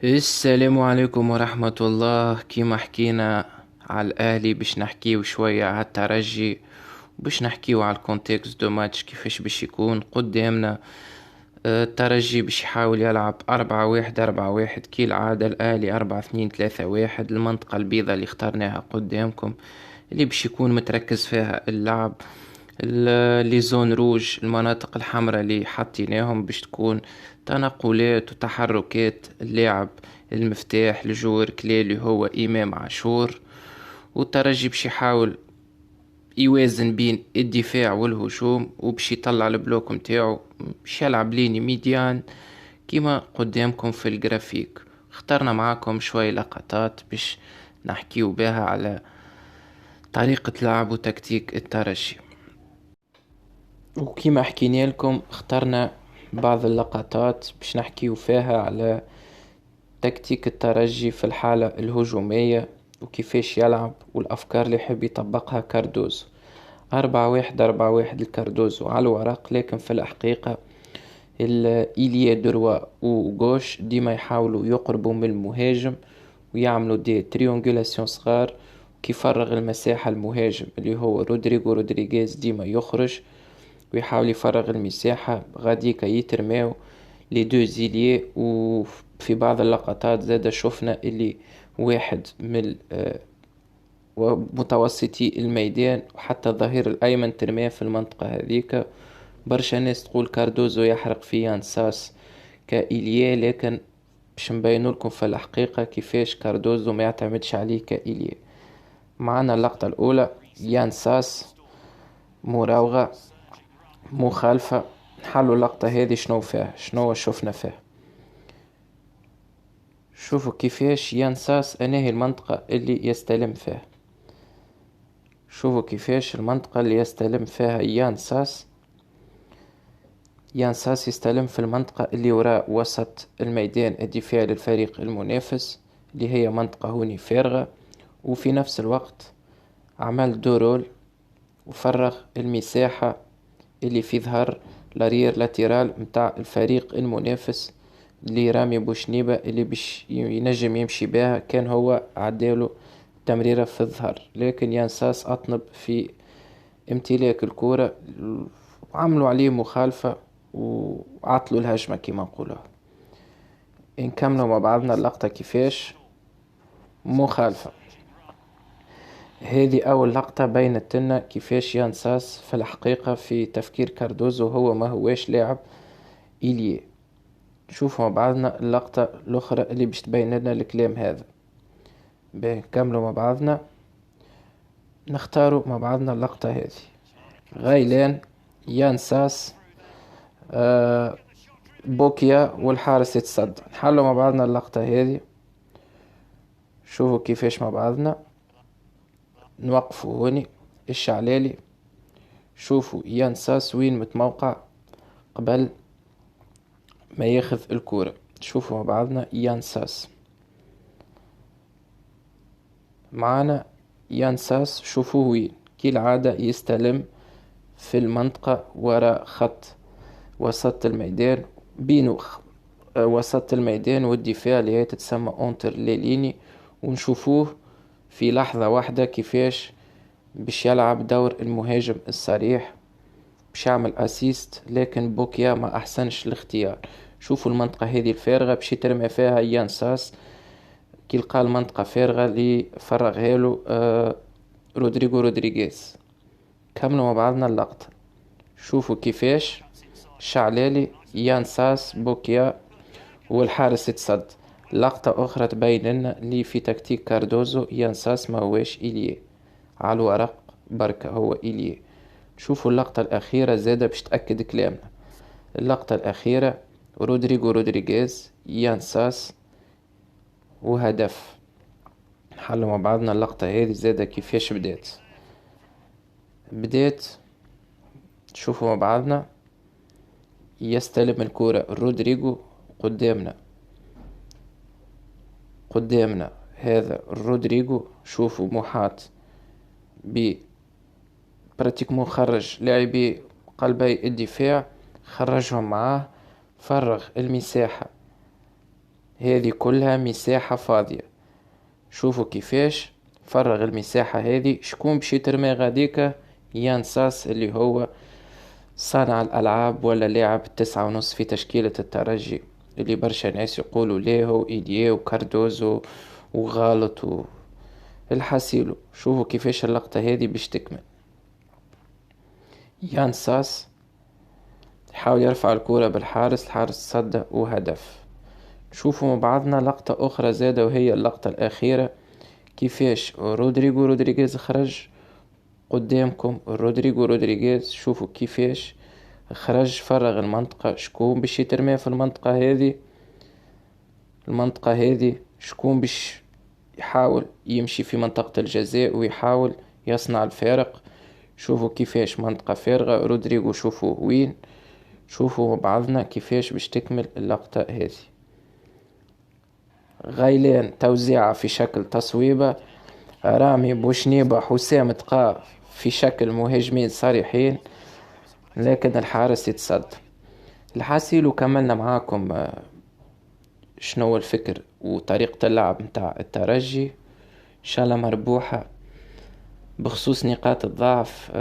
السلام عليكم ورحمة الله. كيما حكينا على الأهلي باش نحكيو شوية على الترجي، باش نحكيو على الكونتكست دو ماتش كيفاش باش يكون قدامنا. الترجي باش يحاول يلعب 4-1 كي العادة. الأهلي 4-2-3-1. المنطقة البيضاء اللي اخترناها قدامكم اللي باش يكون متركز فيها اللعب. لي زون روج، المناطق الحمراء اللي حطيناهم باش تكون تنقلات وتحركات اللاعب المفتاح لجور كلي اللي هو إمام عاشور. والترجي باش يحاول يوازن بين الدفاع والهجوم، وباش يطلع البلوك متاعو، باش يلعب ليني ميديان كيما قدامكم في الجرافيك. اخترنا معاكم شوي لقطات باش نحكيو بها على طريقة لعب وتكتيك الترجي. وكما حكينا لكم اخترنا بعض اللقطات باش نحكيو فيها على تكتيك الترجي في الحالة الهجومية وكيفاش يلعب والأفكار اللي يحب يطبقها كاردوزو. 4-1 الكاردوزو على الورق، لكن في الحقيقة إيليا دروا وغوش ديما يحاولوا يقربوا من المهاجم ويعملوا دي تريونجولاسيون صغار، كيفرغ المساحة المهاجم اللي هو رودريغو رودريغيز ديما يخرج ويحاول يفرغ المساحة غاديكا يترماو لي دو زيليي. وفي بعض اللقطات زاد شفنا اللي واحد من متوسطي الميدان وحتى الظهير الأيمن ترماه في المنطقة هذيك. برشا ناس تقول كاردوزو يحرق في يانساس كإيليا، لكن باش نبينو لكم في الحقيقة كيفاش كاردوزو ما يعتمدش عليه كإيليا. معنا اللقطة الأولى، يانساس مراوغة مخالفة. نحلوا اللقطة هذه شنو فيها، شنو شفنا فيها. شوفوا كيفاش ينساس انهي المنطقة اللي يستلم فيها. شوفوا كيفاش المنطقة اللي يستلم فيها ينساس يستلم في المنطقة اللي وراء وسط الميدان الدفاعي للفريق المنافس، اللي هي منطقة هوني فارغة. وفي نفس الوقت عمل دورول وفرغ المساحة اللي في ظهر لارير لاتيرال متاع الفريق المنافس اللي رامي بوشنيبة اللي باش ينجم يمشي بها كان هو عداله تمريرة في الظهر. لكن ينساس أطنب في امتلاك الكرة وعملوا عليه مخالفة وعطلوا الهجمة كما نقولها. نكملوا مع بعضنا اللقطة كيفاش مخالفة. هذه أول لقطة بينت لنا كيفاش ينساس في الحقيقة في تفكير كاردوزو هو ما هواش لاعب إيليه. نشوفوا مع بعضنا اللقطة الأخرى اللي باش تبين لنا الكلام هذا. نكملوا مع بعضنا، نختاروا مع بعضنا اللقطة هذه. غايلان، يانساس، بوكيا والحارس يتصدى. نحلوا مع بعضنا اللقطة هذه. شوفوا كيفاش مع بعضنا نوقفوا هوني الشعلالي. شوفوا يانساس وين متموقع قبل ما ياخذ الكرة. شوفوا مع بعضنا يانساس معانا. يانساس شوفوه وين كي العادة يستلم في المنطقة وراء خط وسط الميدان، بينو وسط الميدان والدفاع اللي هي تتسمى اونتر ليليني. ونشوفوه في لحظة واحدة كيفاش باش يلعب دور المهاجم الصريح باش يعمل اسيست، لكن بوكيا ما احسنش الاختيار. شوفوا المنطقة هذه الفارغة باش يترمى فيها يانساس كي لقى المنطقة فارغة اللي فرغها له رودريغو رودريغيز. كملوا مع بعضنا اللقطة. شوفوا كيفاش شعلالي يانساس بوكيا والحارس يتصد. لقطة أخرى تبين لنا اللي في تكتيك كاردوزو يانساس ما هواش إليه على الورق بركة، هو إليه. شوفوا اللقطة الأخيرة زادة باش تأكد كلامنا. اللقطة الأخيرة رودريغو رودريغيز يانساس وهدف. نحلوا مع بعضنا اللقطة هذه زادة كيفاش بدات. شوفوا مع بعضنا يستلم الكرة رودريغو قدامنا هذا رودريغو. شوفوا محاط ب براتيكمون خرج لاعبي قلبي الدفاع، خرجهم معاه، فرغ المساحة هذه كلها مساحة فاضية. شوفوا كيفاش فرغ المساحة هذه. شكون باش يترمي غاديكا؟ يان ساس اللي هو صانع الألعاب ولا لاعب 9.5 في تشكيلة الترجي، اللي برشا ناس يقولوا ليه إيديه وكاردوزو وغالط الحاسيلو. شوفوا كيفاش اللقطة هذه باش تكمل. يان ساس يحاول يرفع الكرة بالحارس، الحارس صد وهدف. شوفوا مع بعضنا لقطة أخرى زادة، وهي اللقطة الأخيرة كيفاش رودريغيز خرج قدامكم. رودريغيز شوفوا كيفاش خرج فرغ المنطقة. شكون باش يترمي في المنطقة هذه؟ شكون باش يحاول يمشي في منطقة الجزاء ويحاول يصنع الفارق؟ شوفوا كيفاش منطقة فارغة. رودريغو شوفوا وين. شوفوا بعضنا كيفاش باش تكمل اللقطة هذه. غايلين توزيعة في شكل تصويبة. رامي بوشنيبة حسام تقى في شكل مهاجمين صريحين، لكن الحارس يتصد. الحاسيل وكملنا معاكم شنو الفكر وطريقة اللعب متاع الترجي. ان شاء الله مربوحة. بخصوص نقاط الضعف،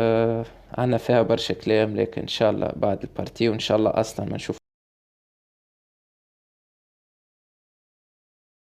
عنا فيها برشا كلام، لكن ان شاء الله بعد البارتي وان شاء الله اصلا ما نشوف